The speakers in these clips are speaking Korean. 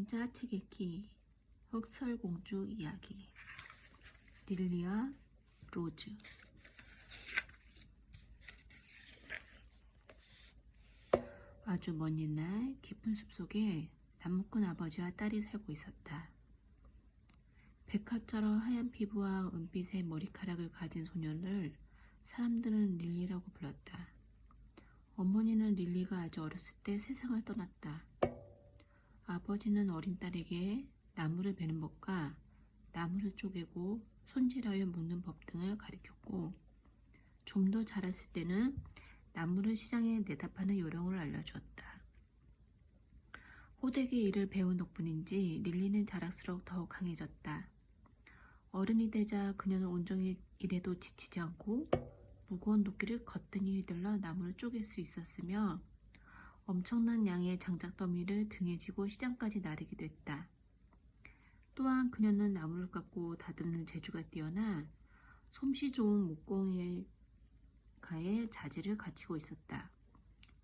남자 책 읽기 흑설공주 이야기 릴리와 로즈. 아주 먼 옛날 깊은 숲속에 나무꾼 아버지와 딸이 살고 있었다. 백합처럼 하얀 피부와 은빛의 머리카락을 가진 소녀를 사람들은 릴리라고 불렀다. 어머니는 릴리가 아주 어렸을 때 세상을 떠났다. 아버지는 어린 딸에게 나무를 베는 법과 나무를 쪼개고 손질하여 묶는 법 등을 가르쳤고, 좀 더 자랐을 때는 나무를 시장에 내다 파는 요령을 알려주었다. 호되게 일을 배운 덕분인지 릴리는 자랄수록 더욱 강해졌다. 어른이 되자 그녀는 온종일 일에도 지치지 않고 무거운 도끼를 거뜬히 휘둘러 나무를 쪼갤 수 있었으며, 엄청난 양의 장작 더미를 등에 지고 시장까지 나르게 됐다. 또한 그녀는 나무를 깎고 다듬는 재주가 뛰어나 솜씨 좋은 목공가의 자질을 갖추고 있었다.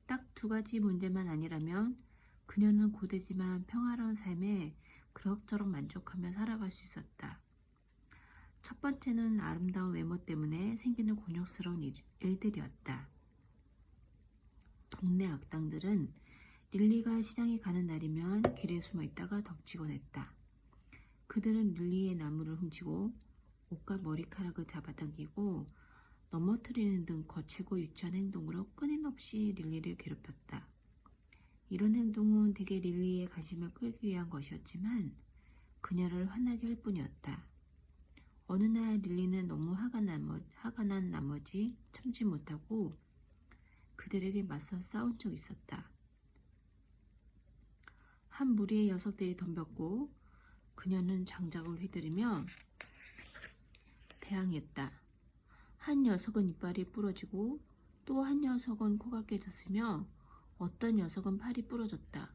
딱 두 가지 문제만 아니라면 그녀는 고되지만 평화로운 삶에 그럭저럭 만족하며 살아갈 수 있었다. 첫 번째는 아름다운 외모 때문에 생기는 곤욕스러운 일들이었다. 동네 악당들은 릴리가 시장에 가는 날이면 길에 숨어 있다가 덮치곤 했다. 그들은 릴리의 나무를 훔치고 옷과 머리카락을 잡아당기고 넘어뜨리는 등 거칠고 유치한 행동으로 끊임없이 릴리를 괴롭혔다. 이런 행동은 대개 릴리의 관심을 끌기 위한 것이었지만 그녀를 화나게 할 뿐이었다. 어느 날 릴리는 너무 화가 난 나머지 참지 못하고 그들에게 맞서 싸운 적이 있었다. 한 무리의 녀석들이 덤볐고 그녀는 장작을 휘두르며 대항했다. 한 녀석은 이빨이 부러지고 또 한 녀석은 코가 깨졌으며 어떤 녀석은 팔이 부러졌다.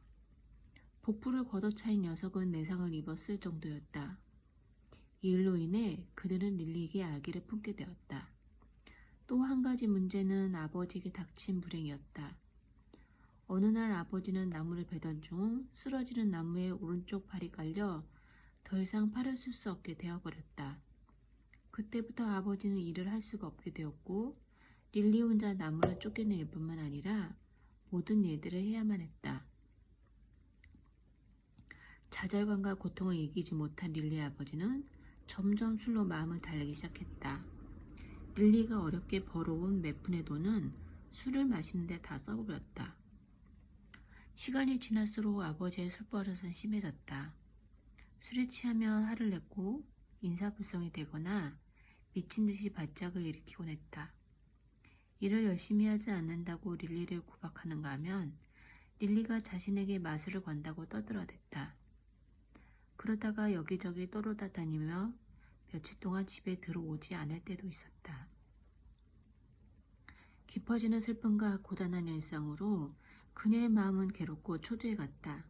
복부를 걷어차인 녀석은 내상을 입었을 정도였다. 이 일로 인해 그들은 릴리에게 알기를 품게 되었다. 또 한 가지 문제는 아버지에게 닥친 불행이었다. 어느 날 아버지는 나무를 베던 중 쓰러지는 나무에 오른쪽 팔이 깔려 더 이상 팔을 쓸 수 없게 되어버렸다. 그때부터 아버지는 일을 할 수가 없게 되었고 릴리 혼자 나무를 쫓겨낼 뿐만 아니라 모든 일들을 해야만 했다. 좌절감과 고통을 이기지 못한 릴리 아버지는 점점 술로 마음을 달래기 시작했다. 릴리가 어렵게 벌어온 몇 푼의 돈은 술을 마시는데 다 써버렸다. 시간이 지날수록 아버지의 술버릇은 심해졌다. 술에 취하면 화를 냈고 인사불성이 되거나 미친 듯이 발작을 일으키곤 했다. 일을 열심히 하지 않는다고 릴리를 구박하는가 하면 릴리가 자신에게 마술을 건다고 떠들어댔다. 그러다가 여기저기 떠돌아다니며 며칠 동안 집에 들어오지 않을 때도 있었다. 깊어지는 슬픔과 고단한 일상으로 그녀의 마음은 괴롭고 초조해갔다.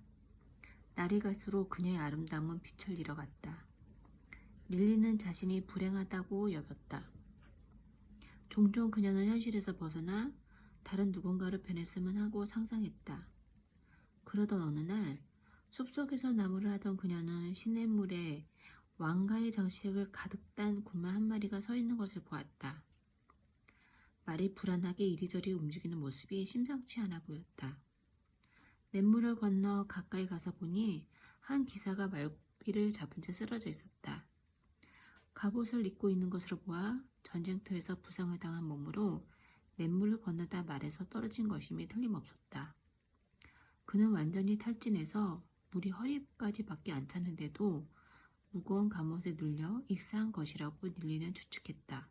날이 갈수록 그녀의 아름다움은 빛을 잃어갔다. 릴리는 자신이 불행하다고 여겼다. 종종 그녀는 현실에서 벗어나 다른 누군가를 변했으면 하고 상상했다. 그러던 어느 날 숲속에서 나무를 하던 그녀는 시냇물에 왕가의 장식을 가득 딴 구마 한 마리가 서 있는 것을 보았다. 말이 불안하게 이리저리 움직이는 모습이 심상치 않아 보였다. 냇물을 건너 가까이 가서 보니 한 기사가 말귀를 잡은 채 쓰러져 있었다. 갑옷을 입고 있는 것으로 보아 전쟁터에서 부상을 당한 몸으로 냇물을 건너다 말에서 떨어진 것임이 틀림없었다. 그는 완전히 탈진해서 물이 허리까지 밖에 안 찼는데도 무거운 갑옷에 눌려 익사한 것이라고 릴리는 추측했다.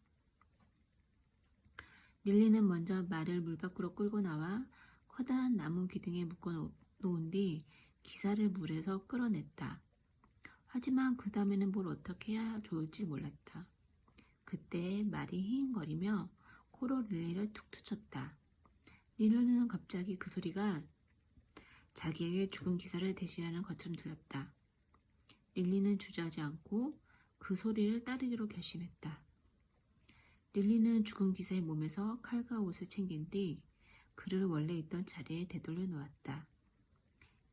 릴리는 먼저 말을 물 밖으로 끌고 나와 커다란 나무 기둥에 묶어 놓은 뒤 기사를 물에서 끌어냈다. 하지만 그 다음에는 뭘 어떻게 해야 좋을지 몰랐다. 그때 말이 히잉거리며 코로 릴리를 툭툭 쳤다. 릴리는 갑자기 그 소리가 자기에게 죽은 기사를 대신하는 것처럼 들렸다. 릴리는 주저하지 않고 그 소리를 따르기로 결심했다. 릴리는 죽은 기사의 몸에서 칼과 옷을 챙긴 뒤 그를 원래 있던 자리에 되돌려 놓았다.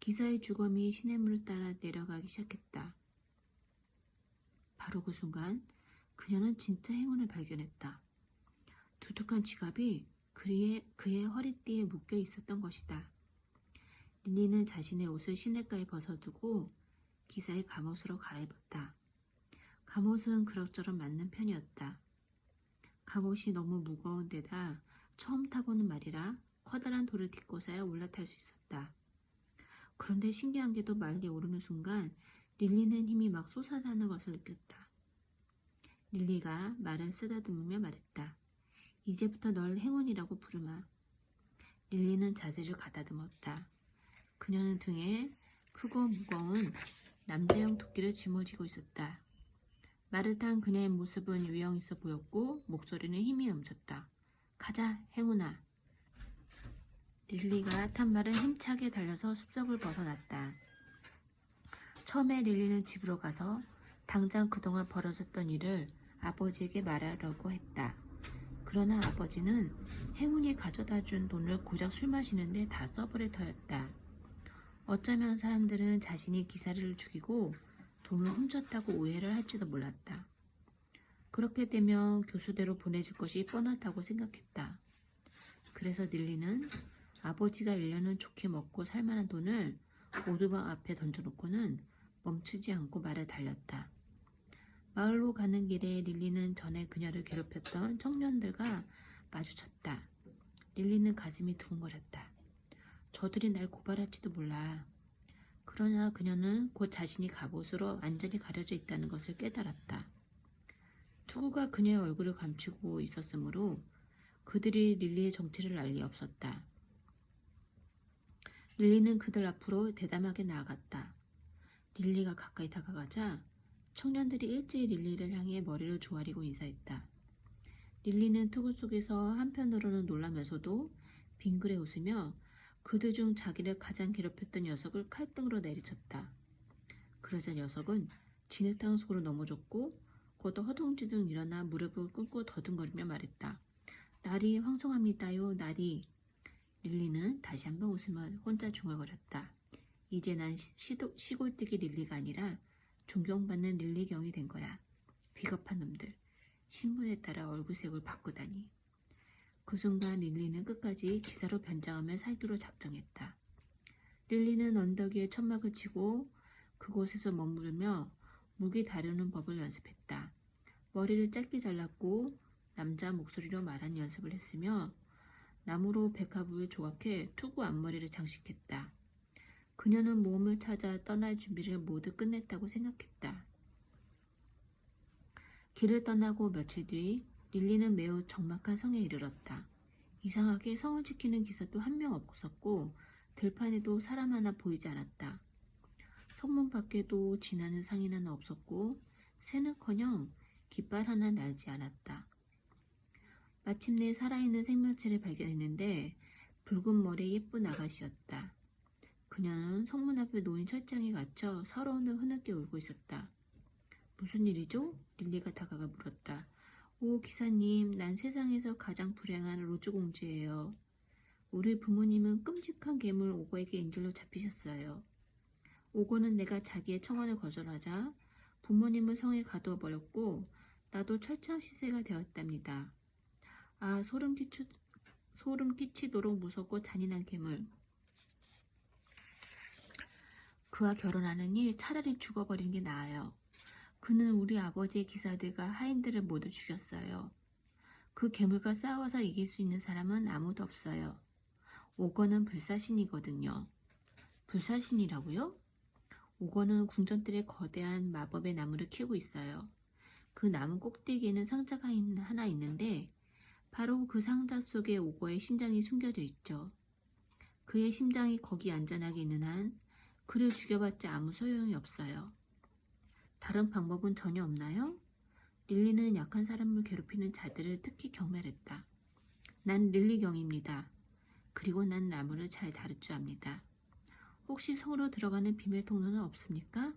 기사의 주검이 시냇물을 따라 내려가기 시작했다. 바로 그 순간 그녀는 진짜 행운을 발견했다. 두둑한 지갑이 그의 허리띠에 묶여 있었던 것이다. 릴리는 자신의 옷을 시냇가에 벗어두고 기사의 갑옷으로 갈아입었다. 갑옷은 그럭저럭 맞는 편이었다. 갑옷이 너무 무거운 데다 처음 타보는 말이라 커다란 돌을 딛고서야 올라탈 수 있었다. 그런데 신기한 게도 말리 오르는 순간 릴리는 힘이 막 솟아나는 것을 느꼈다. 릴리가 말을 쓰다듬으며 말했다. 이제부터 널 행운이라고 부르마. 릴리는 자세를 가다듬었다. 그녀는 등에 크고 무거운 남자형 토끼를 짊어지고 있었다. 말을 탄 그녀의 모습은 유형 있어 보였고 목소리는 힘이 넘쳤다. 가자, 행운아. 릴리가 탄 말은 힘차게 달려서 숲속을 벗어났다. 처음에 릴리는 집으로 가서 당장 그동안 벌어졌던 일을 아버지에게 말하려고 했다. 그러나 아버지는 행운이 가져다준 돈을 고작 술 마시는데 다 써버릴 터였다. 어쩌면 사람들은 자신이 기사를 죽이고 돈을 훔쳤다고 오해를 할지도 몰랐다. 그렇게 되면 교수대로 보내질 것이 뻔하다고 생각했다. 그래서 릴리는 아버지가 1년은 좋게 먹고 살만한 돈을 오두막 앞에 던져놓고는 멈추지 않고 말을 달렸다. 마을로 가는 길에 릴리는 전에 그녀를 괴롭혔던 청년들과 마주쳤다. 릴리는 가슴이 두근거렸다. 저들이 날 고발할지도 몰라. 그러나 그녀는 곧 자신이 갑옷으로 완전히 가려져 있다는 것을 깨달았다. 투구가 그녀의 얼굴을 감추고 있었으므로 그들이 릴리의 정체를 알 리 없었다. 릴리는 그들 앞으로 대담하게 나아갔다. 릴리가 가까이 다가가자 청년들이 일제히 릴리를 향해 머리를 조아리고 인사했다. 릴리는 투구 속에서 한편으로는 놀라면서도 빙그레 웃으며 그들 중 자기를 가장 괴롭혔던 녀석을 칼등으로 내리쳤다. 그러자 녀석은 진흙탕 속으로 넘어졌고 곧 허둥지둥 일어나 무릎을 꿇고 더듬거리며 말했다. 날이 황송합니다요, 날이. 릴리는 다시 한번 웃으며 혼자 중얼거렸다. 이제 난 시골뜨기 릴리가 아니라 존경받는 릴리경이 된 거야. 비겁한 놈들. 신분에 따라 얼굴색을 바꾸다니. 그 순간 릴리는 끝까지 기사로 변장하며 살기로 작정했다. 릴리는 언덕 위에 천막을 치고 그곳에서 머무르며 무기 다루는 법을 연습했다. 머리를 짧게 잘랐고 남자 목소리로 말하는 연습을 했으며 나무로 백합을 조각해 투구 앞머리를 장식했다. 그녀는 모험을 찾아 떠날 준비를 모두 끝냈다고 생각했다. 길을 떠나고 며칠 뒤 릴리는 매우 적막한 성에 이르렀다. 이상하게 성을 지키는 기사도 한 명 없었고 들판에도 사람 하나 보이지 않았다. 성문 밖에도 지나는 상인 하나 없었고 새는커녕 깃발 하나 날지 않았다. 마침내 살아있는 생명체를 발견했는데 붉은 머리의 예쁜 아가씨였다. 그녀는 성문 앞에 놓인 철장에 갇혀 서러움을 흐느껴 울고 있었다. 무슨 일이죠? 릴리가 다가가 물었다. 오, 기사님, 난 세상에서 가장 불행한 로즈 공주예요. 우리 부모님은 끔찍한 괴물 오거에게 인질로 잡히셨어요. 오거는 내가 자기의 청혼을 거절하자 부모님을 성에 가두어 버렸고 나도 철창 시세가 되었답니다. 아, 소름 끼치도록 무섭고 잔인한 괴물. 그와 결혼하느니 차라리 죽어버리는 게 나아요. 그는 우리 아버지의 기사들과 하인들을 모두 죽였어요. 그 괴물과 싸워서 이길 수 있는 사람은 아무도 없어요. 오거는 불사신이거든요. 불사신이라고요? 오거는 궁전들의 거대한 마법의 나무를 키우고 있어요. 그 나무 꼭대기에는 상자가 하나 있는데 바로 그 상자 속에 오거의 심장이 숨겨져 있죠. 그의 심장이 거기 안전하게 있는 한 그를 죽여봤자 아무 소용이 없어요. 다른 방법은 전혀 없나요? 릴리는 약한 사람을 괴롭히는 자들을 특히 경멸했다. 난 릴리경입니다. 그리고 난 나무를 잘 다룰 줄 압니다. 혹시 성으로 들어가는 비밀 통로는 없습니까?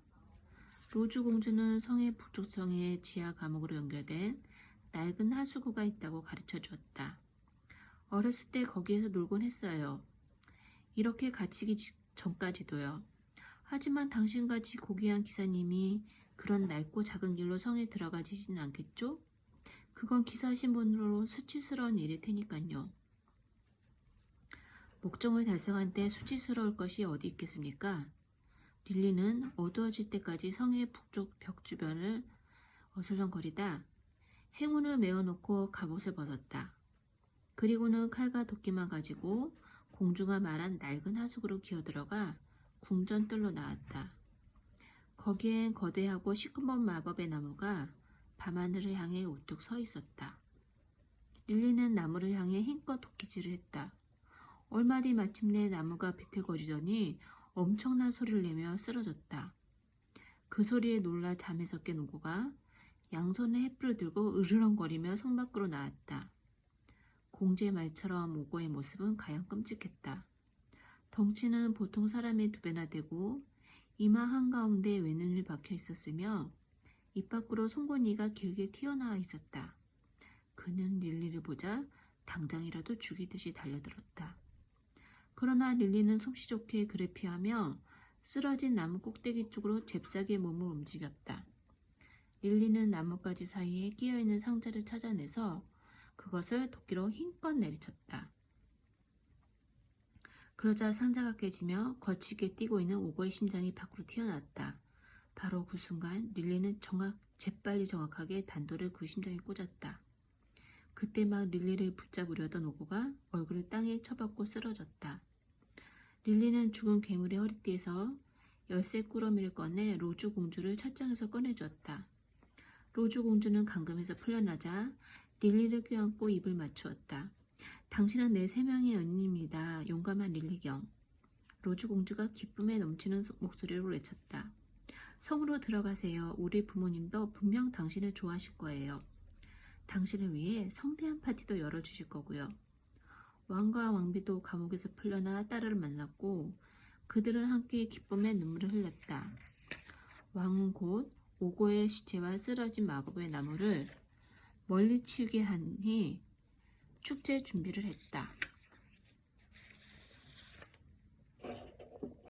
로즈 공주는 성의 북쪽성의 지하 감옥으로 연결된 낡은 하수구가 있다고 가르쳐 주었다. 어렸을 때 거기에서 놀곤 했어요. 이렇게 갇히기 전까지도요. 하지만 당신같이 고귀한 기사님이 그런 낡고 작은 길로 성에 들어가지진 않겠죠? 그건 기사 신분으로 수치스러운 일일 테니까요. 목적을 달성한 때 수치스러울 것이 어디 있겠습니까? 릴리는 어두워질 때까지 성의 북쪽 벽 주변을 어슬렁거리다 행운을 메어놓고 갑옷을 벗었다. 그리고는 칼과 도끼만 가지고 공주가 말한 낡은 하숙으로 기어들어가 궁전뜰로 나왔다. 거기엔 거대하고 시커먼 마법의 나무가 밤하늘을 향해 우뚝 서 있었다. 릴리는 나무를 향해 힘껏 도끼질을 했다. 얼마 뒤 마침내 나무가 비틀거리더니 엄청난 소리를 내며 쓰러졌다. 그 소리에 놀라 잠에서 깬 오고가 양손에 횃불을 들고 으르렁거리며 성 밖으로 나왔다. 공주의 말처럼 오고의 모습은 가장 끔찍했다. 덩치는 보통 사람의 2배나 되고 이마 한가운데 외눈이 박혀 있었으며 입 밖으로 송곳니가 길게 튀어나와 있었다. 그는 릴리를 보자 당장이라도 죽이듯이 달려들었다. 그러나 릴리는 솜씨 좋게 그를 피하며 쓰러진 나무 꼭대기 쪽으로 잽싸게 몸을 움직였다. 릴리는 나뭇가지 사이에 끼어있는 상자를 찾아내서 그것을 도끼로 힘껏 내리쳤다. 그러자 상자가 깨지며 거칠게 뛰고 있는 오고의 심장이 밖으로 튀어나왔다. 바로 그 순간 릴리는 재빨리 정확하게 단도를 그 심장에 꽂았다. 그때 막 릴리를 붙잡으려던 오고가 얼굴을 땅에 쳐박고 쓰러졌다. 릴리는 죽은 괴물의 허리띠에서 열쇠 꾸러미를 꺼내 로즈 공주를 찻장에서 꺼내주었다. 로즈 공주는 감금에서 풀려나자 릴리를 껴안고 입을 맞추었다. 당신은 내 3명의 연인입니다. 용감한 릴리경. 로즈 공주가 기쁨에 넘치는 목소리로 외쳤다. 성으로 들어가세요. 우리 부모님도 분명 당신을 좋아하실 거예요. 당신을 위해 성대한 파티도 열어주실 거고요. 왕과 왕비도 감옥에서 풀려나 딸을 만났고 그들은 함께 기쁨의 눈물을 흘렸다. 왕은 곧 오고의 시체와 쓰러진 마법의 나무를 멀리 치우게 하니 축제 준비를 했다.